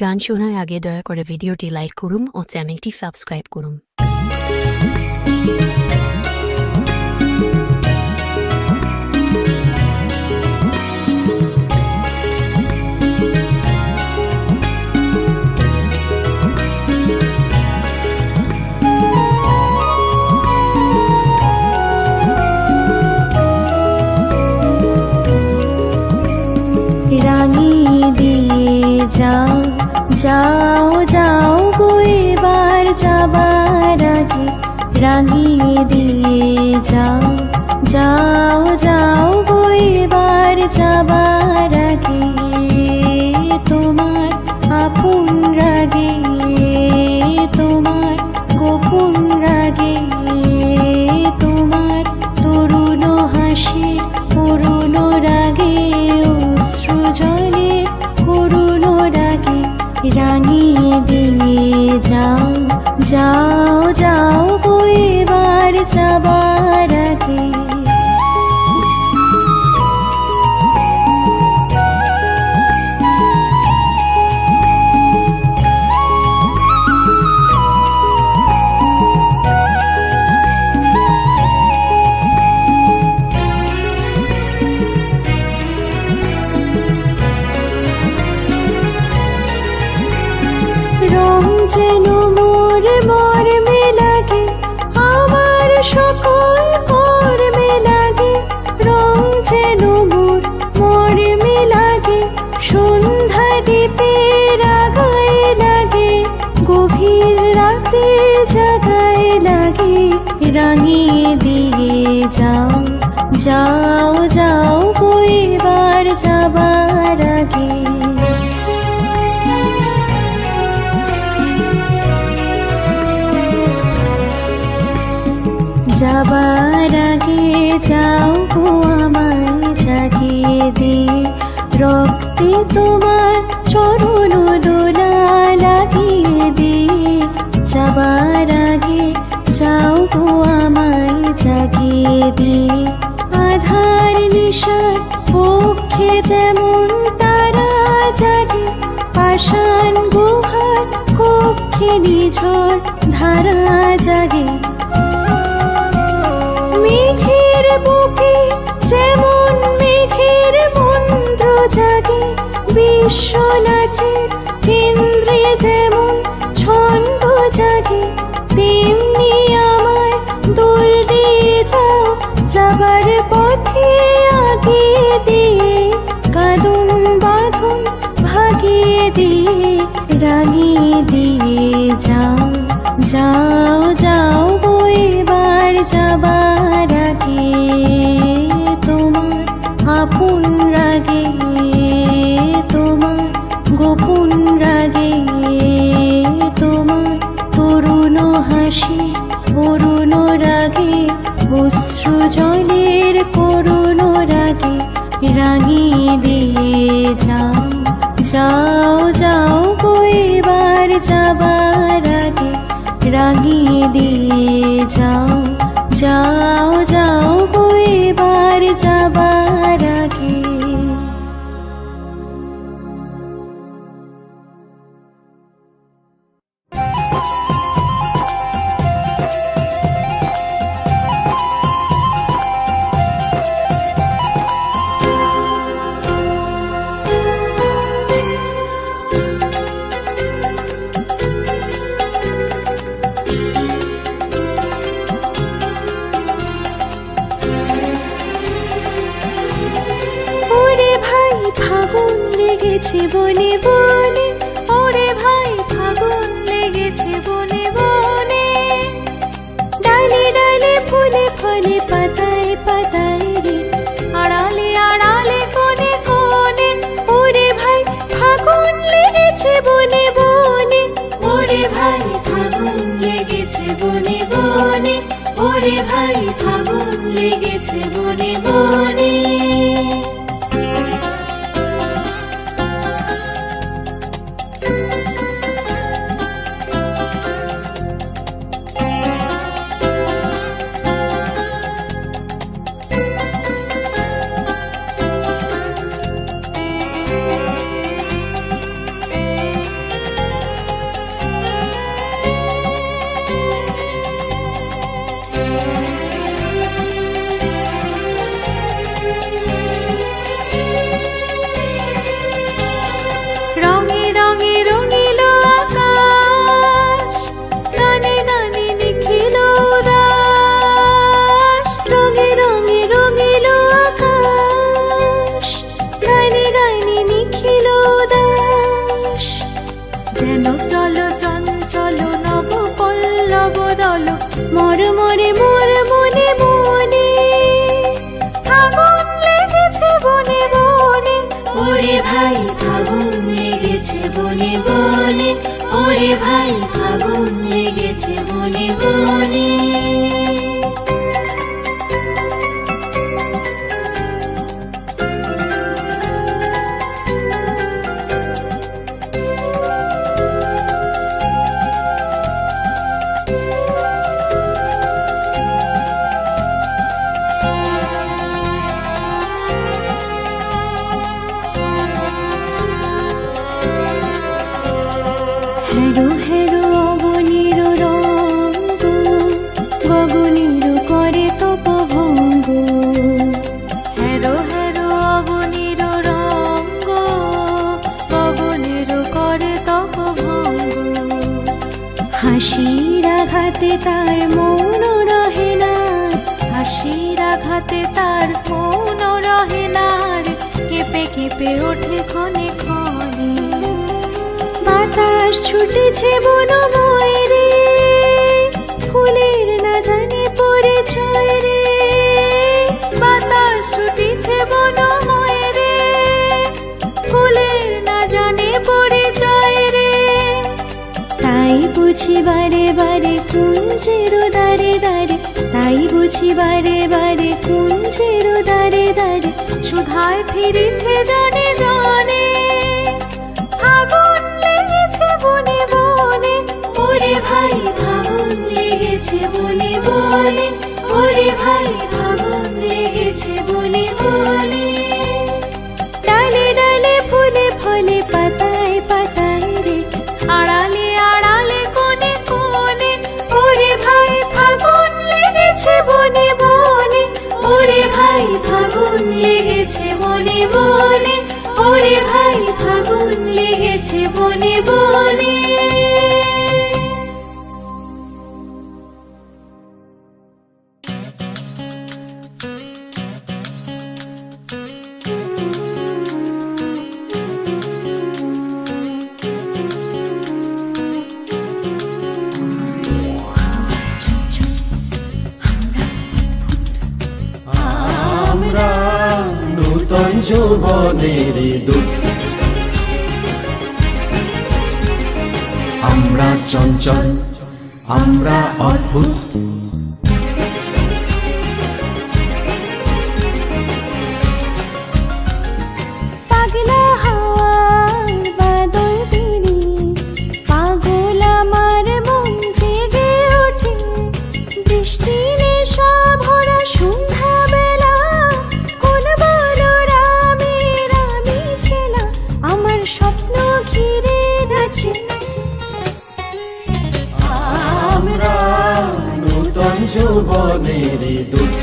গান শোনার আগে দয়া করে ভিডিওটি লাইক করুন ও চ্যানেলটি সাবস্ক্রাইব করুন। রাঙিয়ে দিয়ে যাও যাও যাও গো এবার যাবার আগে, রাঙিয়ে দিয়ে যাও যাও যাও গো এবার যাবার আগে, তোমার আপন রাগে তোমার গোপন রাগে, তোমার তরুণ হাসি করুণ রাগে অশ্রু জলে করুণ রাগে, রাঙিয়ে দিয়ে যাও যাও যাও গো এবার যাবার আগে। রং যেন মোর মর্মে লাগে, আমার সকল কর্মে লাগে, রং যেন মোর মর্মে লাগে, সন্ধ্যা দ্বীপের আগায় লাগে, গভীর রাতের জাগায় লাগে, রাঙিয়ে দিয়ে যাও যাও যাও গো এবার যাবার আগে। যাবার আগে যাও গো আমায় জাগিয়ে দিয়ে, রক্তে তোমার চরণ দোলা লাগিয়ে দিয়ে, যাবার আগে যাও গো আমায় জাগিয়ে দিয়ে, আধার নিশার পক্ষে যেমন তারা জাগে, পাষাণ গুহার কক্ষে নিঝড় ধারা জাগে, মেঘের বুকে যেমন মেঘের মন্ত্র জাগে, বিশ্ব নাচের কেন্দ্রে যেমন ছন্দ জাগে, তেমনি আমায় দোল দিয়ে যাও যাবার পথে আগিয়ে দিয়ে, কাঁদন বাঁধন ভাগিয়ে দিয়ে, রাঙিয়ে দিয়ে যাও যাও যাও গো এবার যাবার আগে, তোমার আপন রাগে তোমার গোপন রাগে, তোমার তরুণ হাসি করুণ রাগে অশ্রু জলের করুণ রাগে, রাঙিয়ে দিয়ে যাও যাও যাও গো এবার যাবার আগে, রাঙিয়ে দিয়ে যাও যাও যাও গো এবার যাবার আগে। ফাগুন লেগেছে বনে বনে, ওরে ভাই ফাগুন লেগেছে বনে বনে, ডালে ডালে ফুলে ফলে পাতায় পাতায় রে, আড়ালে আড়ালে কোণে কোণে, ওরে ভাই ফাগুন লেগেছে বনে বনে, ওরে ভাই ফাগুন লেগেছে বনে বনে, ওরে ভাই ফাগুন লেগেছে বনে বনে। মরমরে মোর মনে মনে আগুন লেগেছে বনে বনে ওরে ভাই আগুন লেগেছে বনে বনে ওরে ভাই আগুন লেগেছে বনে বনে হেরো হেরো অবনীর রঙ্গ গগনীর করে তপভঙ্গ হেরো হেরো অবনীর রঙ্গ গগনীর করে তপভঙ্গ হাসির আঘাতে তার মৌন রহে না হাসির আঘাতে তার মৌন রহে না কেঁপে কেঁপে ওঠে ক্ষণে ক্ষণে বাতাস ছুটেছে বনময় রে ফুলের না জানে পরিচয় রে বাতাস ছুটেছে বনময় রে ফুলের না জানে পরিচয় রে তাই বুঝি বারে বারে কুঞ্জের দারে দারে তাই বুঝি বারে বারে কুঞ্জের দারে দারে সুধায় ফিরেছে জনে জনে আগুন লেগেছে বনে বনে ওরে ভাই আগুন লেগেছে বনে বনে ওরে ভাই আগুন লেগেছে বনে বনে ডালে ডালে ফুলে ফলে পাতায় পাতায় রে আড়ালে আড়ালে কোণে কোণে ওরে ভাই আগুন লেগেছে বনে বনে ওরে ভাই আগুন লেগেছে বনে বনে ওরে ভাই আগুন লেগেছে বনে বনে আমরা নূতন যৌবনের দূত আমরা চঞ্চল আমরা অদ্ভুত পাগলা হাওয়ার বাদল দিনে পাগল আমার মন জেগে ওঠে বৃষ্টি নেশা ভরা সন্ধ্যা বেলা কোন বলো রামের আমি ছেলা আমার স্বপ্ন ঘিরে আছে আমরা নূতন যৌবনের দূত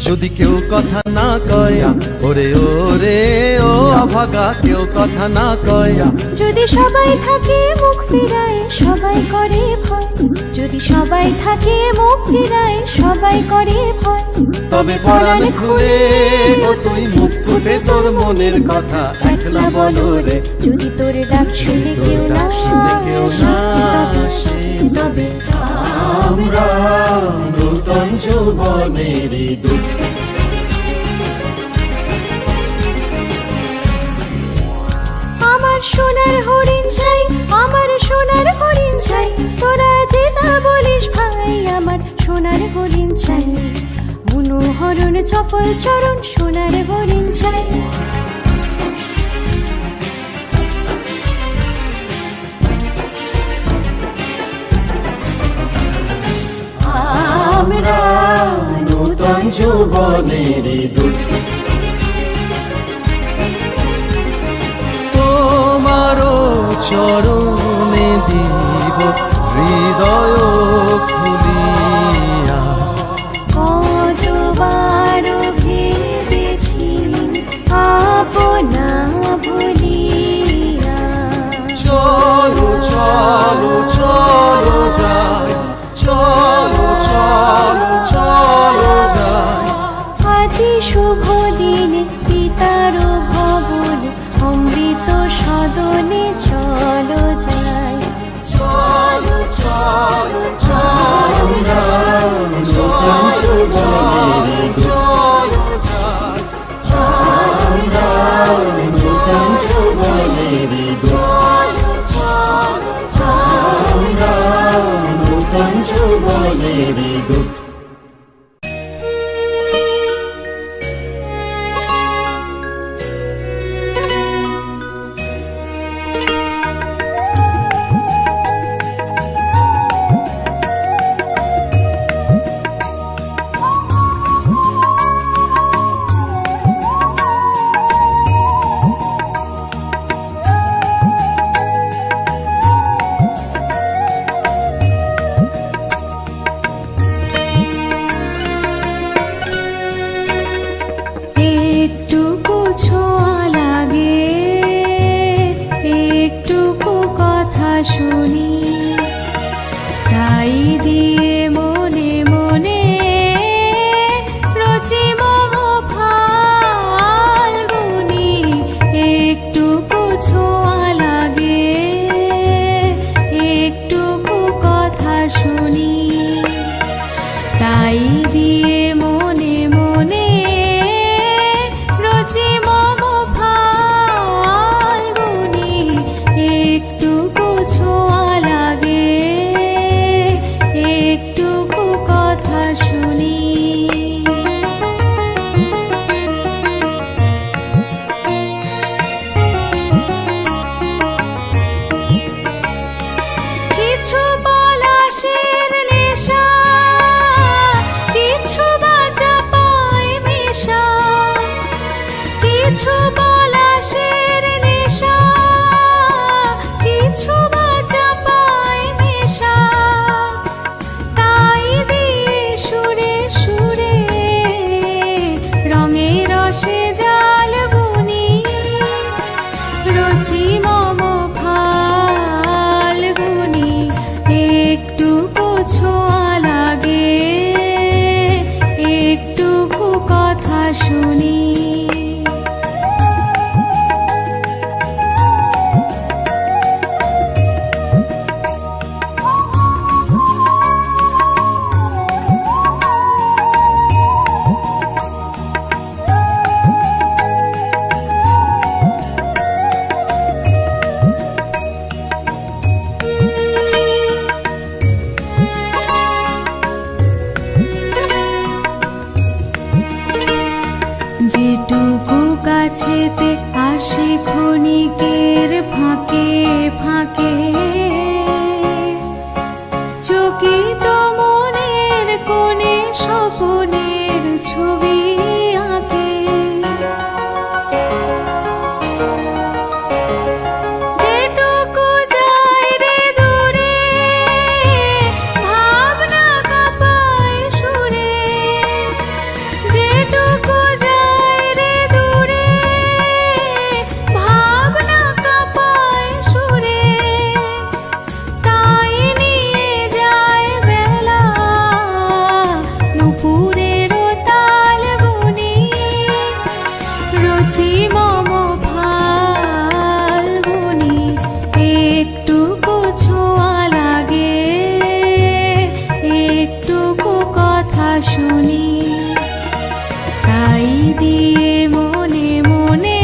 যদি কেউ কথা না কয় ওরে ওরে ও অভাগা কেউ কথা না কয় যদি সবাই থাকে মুখ ফিরায় সবাই করে ভয় যদি সবাই থাকে মুখ ফিরায় সবাই করে ভয় তবে পরাণ খুলে ও তুই মুখ ফুটে তোর মনের কথা একলা বলো রে যদি তোর ডাক শুনে কেউ না আসে, তবে আমরা নূতন যৌবনের দূত আমার সোনার হরিণ চাই আমার সোনার হরিণ চাই তোরা যে যা বলিস ভাই আমার সোনার হরিণ চাই মনোহরণ চপল চরণ সোনার হরিণ চাই আমরা নূতন যৌবনের দূত তোমারও চরণে দিব হৃদয় খুলিয়া কতবার ভেবেছি আপনা ভুলিয়া চলো চলো চলো যৌবনের চলো চলো চলো নূতন যৌবনের দূত। একটুকু ছোঁয়া লাগে, একটুকু কথা শুনি, তাই দিয়ে মনে মনে রচি মম ফাল্গুনি। একটুকু ছোঁয়া লাগে, একটুকু কথা শুনি, তাই দিয়ে মনে মনে রচি মম ফাল্গুনি। একটুকু ছোঁয়া লাগে, একটুকু কথা শুনি। কিছু পলাশের নেশা, কিছু বাজা পায় মেশা, কিছু পলাশের নেশা, কিছু বাজা পায় মেশা, তাই দিয়ে সুরে সুরে রঙে রসে জাল বুনি, রচি মম ফাল্গুনি। একটুকু ছোঁয়া লাগে, একটুকু কথা শুনি। যেটুকু কাছেতে আসে ক্ষণিকের ফাঁকে ফাঁকে, চকিত মনের কোণে স্বপনের ছবি আঁকে। যেটুকু যায় রে দূরে, ভাবনা কাঁপায় সুরে। যেটুকু যায় রে দূরে, ভাবনা কাঁপায় সুরে, তাই নিয়ে যায় বেলা নুপুরের তাল গুনি, রচি মম ফাল্গুনি। একটুকু ছোঁয়া লাগে, একটুকু কথা শুনি, তাই দিয়ে মনে মনে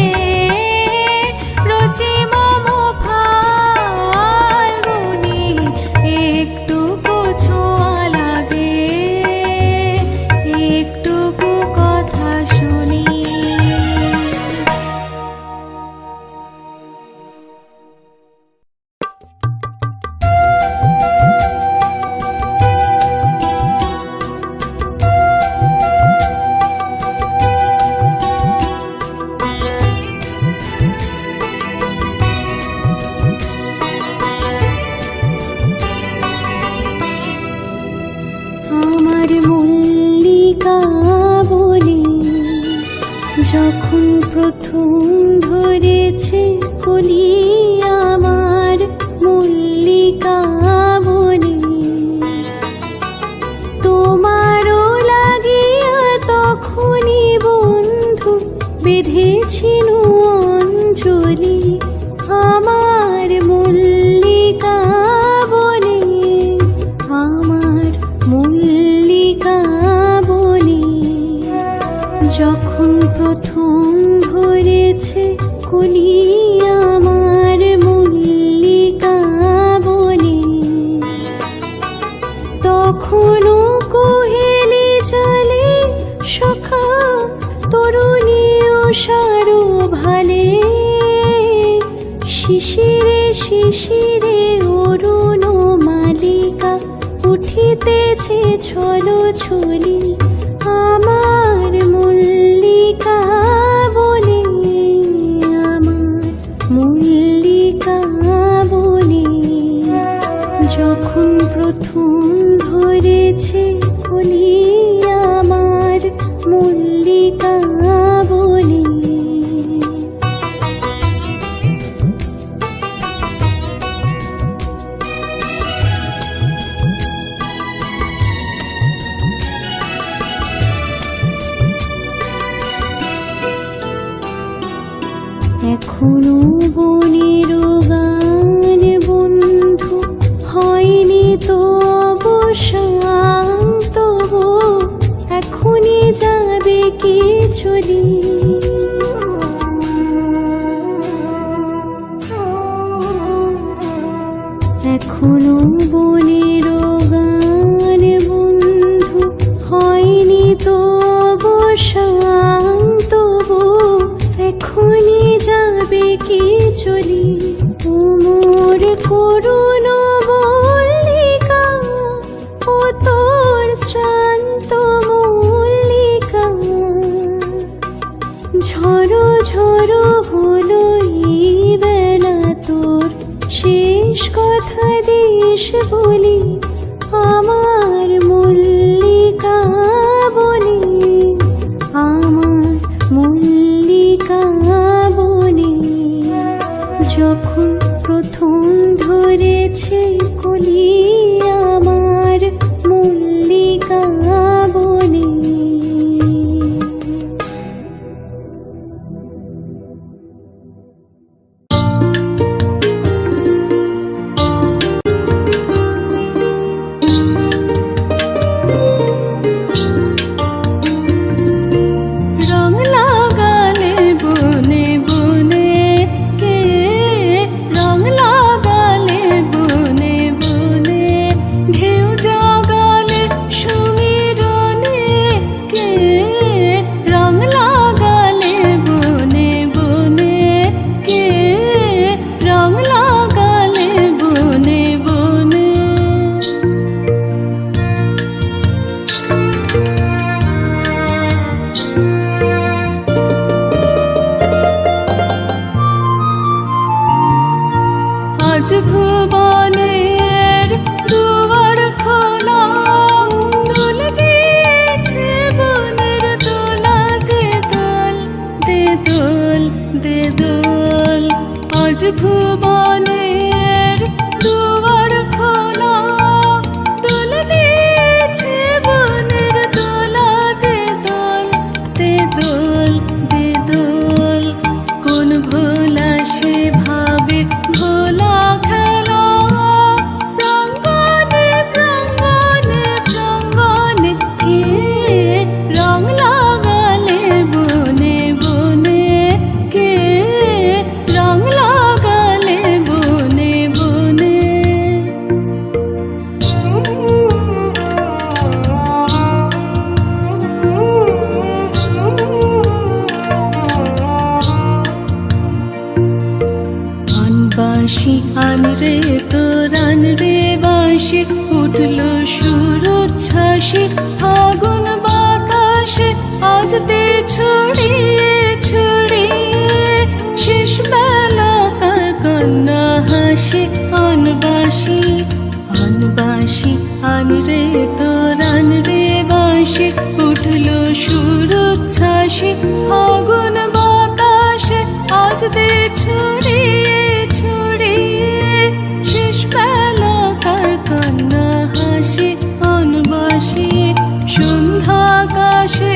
রচি মম ফাল্গুনি। একটুকু ছোঁয়া লাগে, একটুকু কথা শুনি। আমার মল্লিকা বলে যখন প্রথম ধরেছে কলি, আমার মল্লিকা বলে তোমারও লাগিয়া তখনই বন্ধু বেঁধেছিল অঞ্জলি। আমার মল্লিকা বলে, আমার মল্লিকা বলে যখন প্রথম ধরেছে কলি, শিশিরে অরুণ মালিকা উঠিতেছে ছলো ছলি আমার মল্লিকা বনে, আমার মল্লিকা বনে। যখন প্রথম ধরেছে কলি আমার মল্লিকা বনে। এখনো বনের গান বন্ধু হয়নি তো অবসান, তবু এখনই যাবে কি চলি। এখনো বনের গান বন্ধু হয়নি তো অবসান, তবু এখনই যাবে কি চলি। তোমর করুণ মল্লিকা ও তোর শ্রান্ত মল্লিকা, ঝড়ো ঝড়ো হলো এই বেলা তোর শেষ কথা দেশ বলি আমার মল্লিকা বনে, আমার মল্লিকা বনে। যখন প্রথম ধরেছে কলি আমার মল্লিকা বনে। রং লাগালে বনে বনে কে, রং লাগালে বনে বনে, ঢেউ জাগালে সুমিরনে কে, রং লাগালে বনে বনে কে, রং লাগালে বনে বনে। আজ ভুবনের দুয়ার খোলা, দোল দিয়েছে বনের দোলা, দে দোল দে দোল দে দোল। আজ ভুবনের দুয়ার খোলা, দোল দিয়েছে বনের দোলা, দে দোল দে দোল দে দোল। কোন ভোলা সে ভাবে ভোলা খেলা, প্রাঙ্গণে প্রাঙ্গণে প্রাঙ্গণে কে, রং লাগালে বনে বনে কে, রং লাগালে বনে বনে। বাঁশি আন রে তোর আন রে বাঁশি, উঠলো সুর উচ্ছ্বাসী ফাগুন বাতাসে, আজ দে ছড়িয়ে ছড়িয়ে শেষ বেলাকার কন্যা হাসি। আন বাঁশি আন রে তোর আন রে বাঁশি, উঠলো সুর উচ্ছ্বাসী ফাগুন বাতাসে, আজ দে ছড়িয়ে ছড়িয়ে শেষ বেলাকার কন্যা হাসি। আন বাঁশি সন্ধ্যাকাশের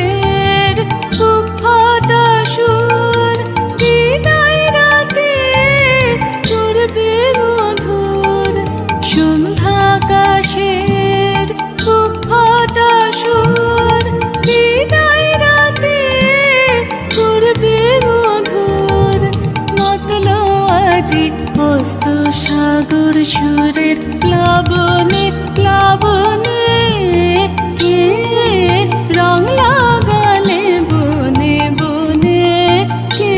ফাটা সুর, বিদায় রাতে করবে মধুর। সন্ধ্যাকাশের ফাটা সুর, বিদায় রাতে করবে মধুর। মতলো আজি হস্ত সাগর সুরের প্লাবনে প্লাবনে কে, রং লাগালে বনে বনে কে,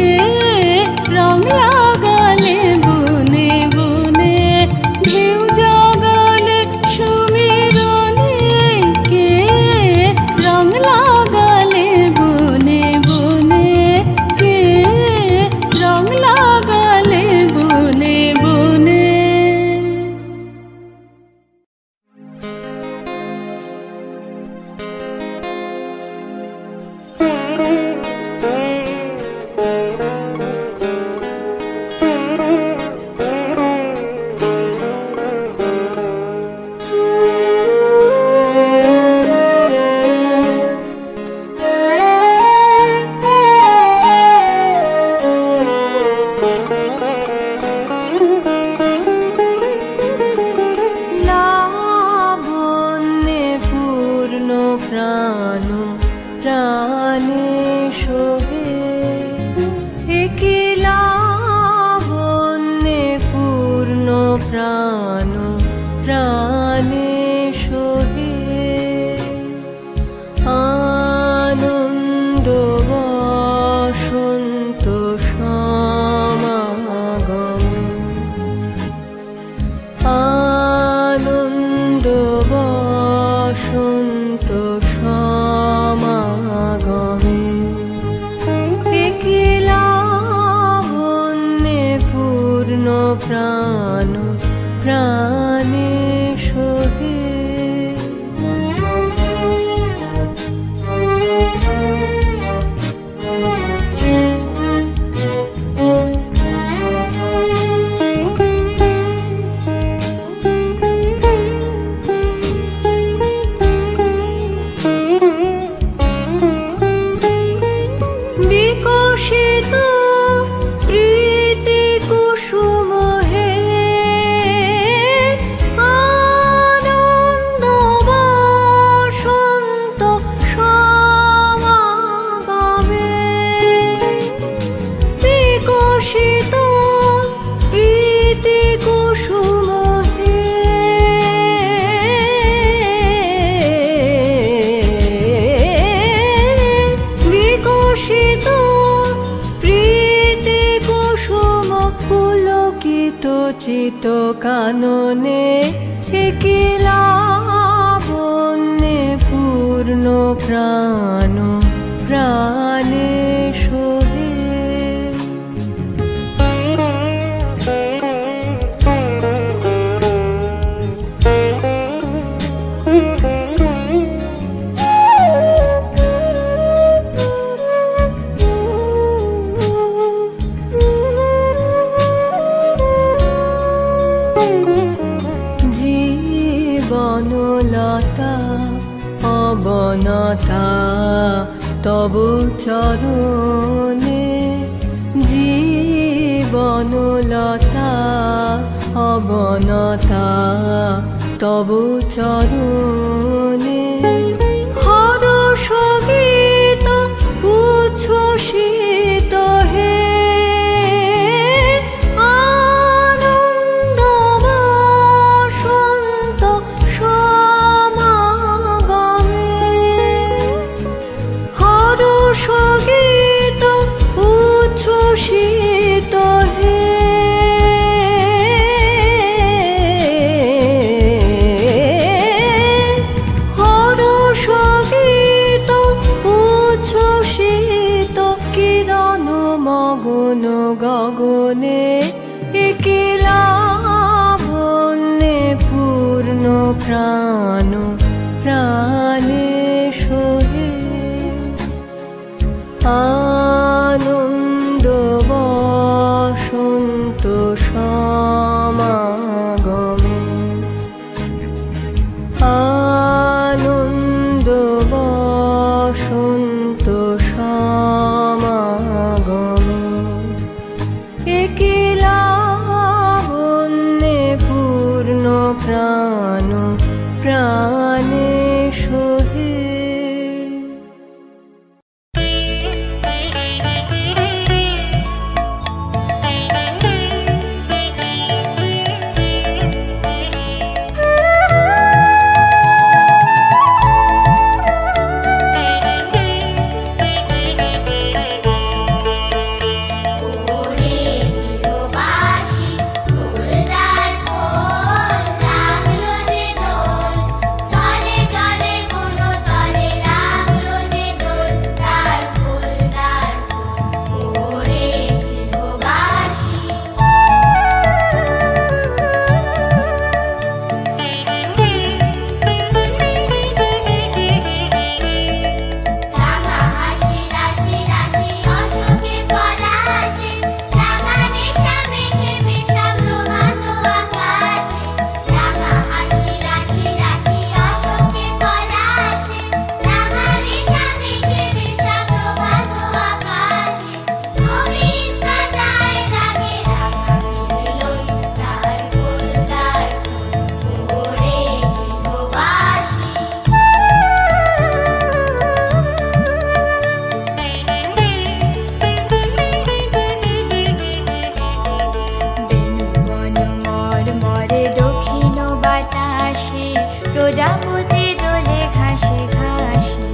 রং লাগালে বনে বনে। প্রাণ প্রাণে সোহে আনন্দ বসন্ত সমাগমে আনন্দ বসন্ত সমাগমে লাবণ্যে পূর্ণ প্রাণ প্রাণে সোহে বিকশিত প্রীতি কুসুম হে আনন্দ বসন্ত সমাগমে বিকশিত প্রীতি কুসুম হে বিকশিত প্রীতি কুসুম পুলকিত চিত কাননে কি লাবণ্যে পূর্ণ প্রাণ প্রাণে সোহে জীবনলতা অবনতা তব চরণে জীবনলতা অবনতা তব চরণে হরষ গীত উচ্ছ্বসিত হে আনন্দ বসন্ত সমাগমে হরষ গীত উচ্ছ্বসিত হে হরষ গীত উচ্ছ্বসিত কিরণ মগন গগনে কি লাবণ্যে পূর্ণ প্রাণ প্রাণে সোহে আনন্দ বসন্ত সমাগমে আনন্দ বসন্ত সমাগমে কি লাবণ্যে পূর্ণ প্রাণ প্রাণে সোহে ফুলদার ফুল লাগলো যে দোল প্রজাপতি দোলে ঘাসে ঘাসে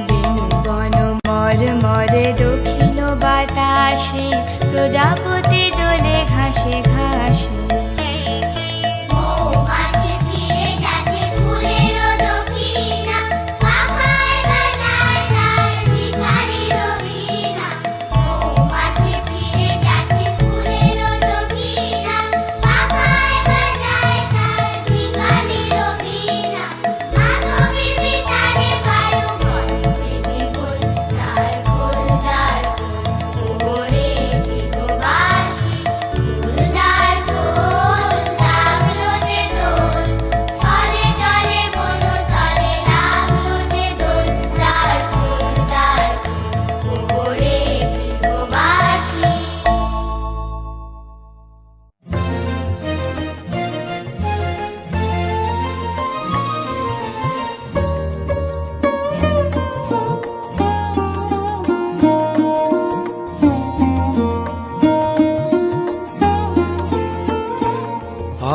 বেণু বন মরমরে দক্ষিণ বাতাসে প্রজাপতি দোলে ঘাসে ঘাসে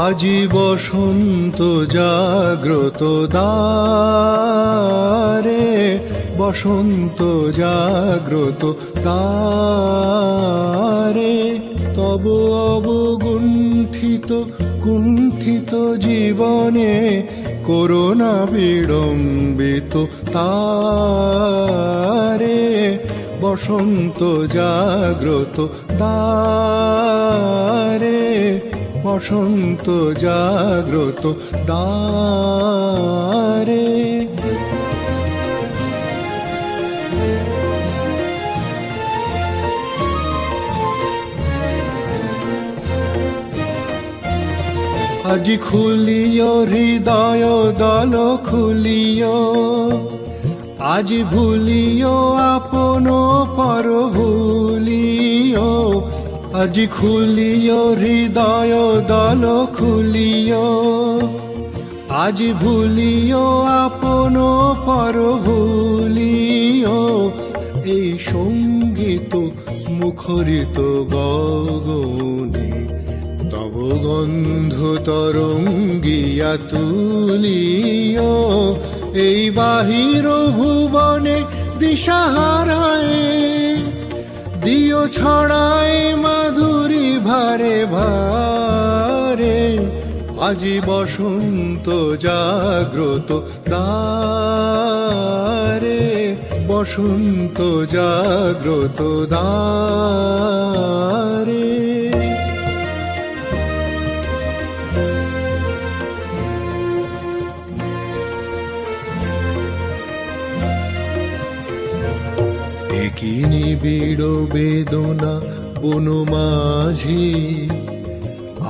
আজি বসন্ত জাগ্রত দ্বারে, বসন্ত জাগ্রত দ্বারে, তব অবগুণ্ঠিত কুণ্ঠিত জীবনে করোনা বিড়ম্বিত তারে, বসন্ত জাগ্রত দ্বারে, বসন্ত জাগ্রত দ্বারে। আজি খুলিও হৃদয় দল খুলিও, আজি ভুলিও আপন পর ভুলিও, আজি খুলিও হৃদয় দল খুলিও, আজি ভুলিও আপন পর ভুলিও, এই সঙ্গীত মুখরিত গগনে তব গন্ধ তরঙ্গিয়া তুলিও, এই বাহির ভুবনে দিশাহারায় দিও ছড়ায় মাধুরী ভারে ভারে, আজি বসন্ত জাগ্রত দ্বারে, বসন্ত জাগ্রত দ্বারে। কি নিবিড় বেদনা বন মাঝি,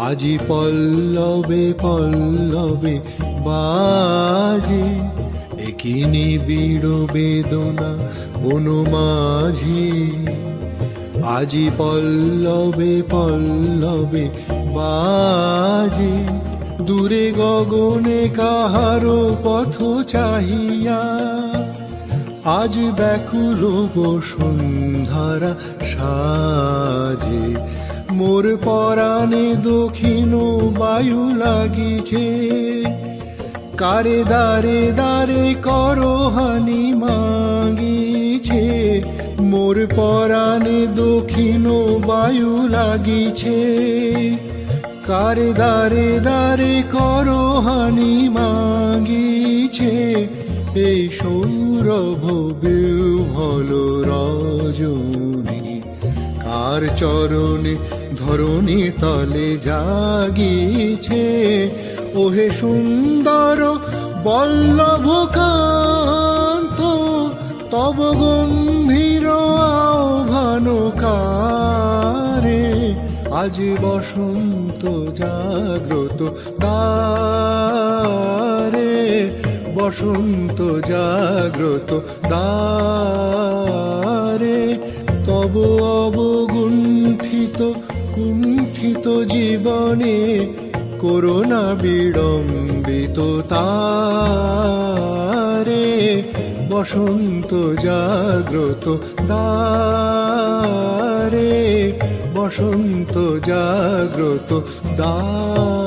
আজি পল্লবে পল্লবে বাজে, কি নিবিড় বেদনা বন মাঝি, আজি পল্লবে পল্লবে বাজে, দূরে গগনে কাহারো পথ চাহিয়া, আজ ব্যাকুল বসুন্ধরা সাজে, মোর পরাণে দক্ষিণ বায়ু লাগিছে, কারে দারে দারে করহানি মাগিছে, মোর পরাণে দক্ষিণ বায়ু লাগিছে, কারে দারে দারে করহানি মাগিছে, এই সৌরভ বিহ্বল রজনী কার চরণে ধরণী তলে জাগিছে, ওহে সুন্দর বল্লভ কান্ত তব গম্ভীর আহ্বানকারে, আজ বসন্ত জাগ্রত দ্বারে, বসন্ত জাগ্রত দ্বারে, তব অবগুণ্ঠিত কুণ্ঠিত জীবনে করোনা বিড়ম্বিত তারে, বসন্ত জাগ্রত দ্বারে, বসন্ত জাগ্রত দ্বারে।